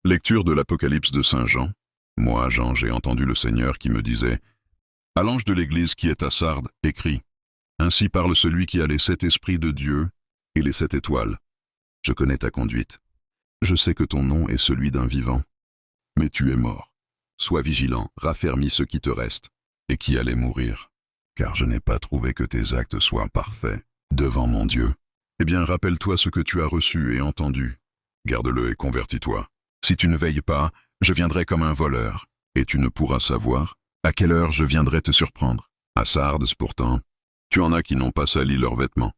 Lecture de l'Apocalypse de Saint Jean. Moi, Jean, j'ai entendu le Seigneur qui me disait « À l'ange de l'Église qui est à Sardes, écris, ainsi parle celui qui a les 7 esprits de Dieu et les 7 étoiles. Je connais ta conduite. Je sais que ton nom est celui d'un vivant. Mais tu es mort. Sois vigilant, raffermis ce qui te reste, et qui allait mourir. Car je n'ai pas trouvé que tes actes soient parfaits devant mon Dieu. Eh bien, rappelle-toi ce que tu as reçu et entendu. Garde-le et convertis-toi. Si tu ne veilles pas, je viendrai comme un voleur, et tu ne pourras savoir à quelle heure je viendrai te surprendre. À Sardes, pourtant, tu en as qui n'ont pas sali leurs vêtements.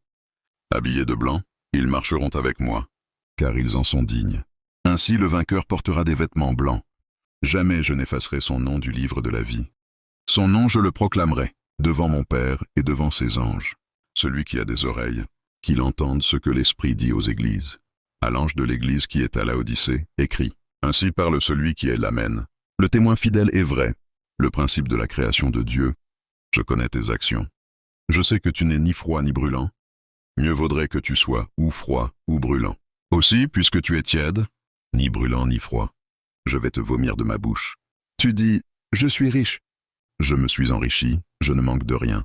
Habillés de blanc, ils marcheront avec moi, car ils en sont dignes. Ainsi le vainqueur portera des vêtements blancs. Jamais je n'effacerai son nom du livre de la vie. Son nom je le proclamerai, devant mon Père et devant ses anges. Celui qui a des oreilles, qu'il entende ce que l'Esprit dit aux églises. À l'ange de l'église qui est à Laodicée, écrit. Ainsi parle celui qui est l'Amen. Le témoin fidèle et vrai, le principe de la création de Dieu. Je connais tes actions. Je sais que tu n'es ni froid ni brûlant. Mieux vaudrait que tu sois ou froid ou brûlant. Aussi, puisque tu es tiède, ni brûlant ni froid, je vais te vomir de ma bouche. Tu dis, je suis riche. Je me suis enrichi, je ne manque de rien.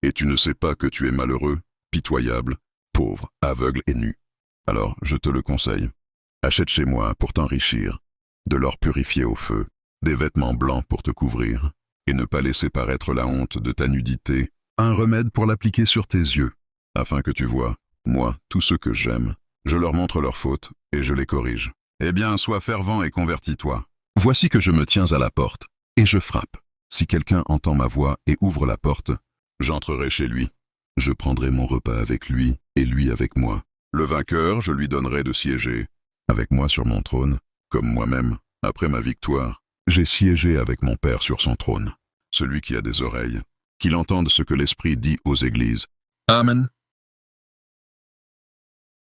Et tu ne sais pas que tu es malheureux, pitoyable, pauvre, aveugle et nu. Alors, je te le conseille. Achète chez moi pour t'enrichir, de l'or purifié au feu, des vêtements blancs pour te couvrir, et ne pas laisser paraître la honte de ta nudité, un remède pour l'appliquer sur tes yeux, afin que tu vois, moi, tous ceux que j'aime, je leur montre leurs fautes et je les corrige. Eh bien, sois fervent et convertis-toi. Voici que je me tiens à la porte, et je frappe. Si quelqu'un entend ma voix et ouvre la porte, j'entrerai chez lui. Je prendrai mon repas avec lui et lui avec moi. Le vainqueur, je lui donnerai de siéger avec moi sur mon trône, comme moi-même, après ma victoire, j'ai siégé avec mon Père sur son trône. Celui qui a des oreilles, qu'il entende ce que l'Esprit dit aux églises. Amen.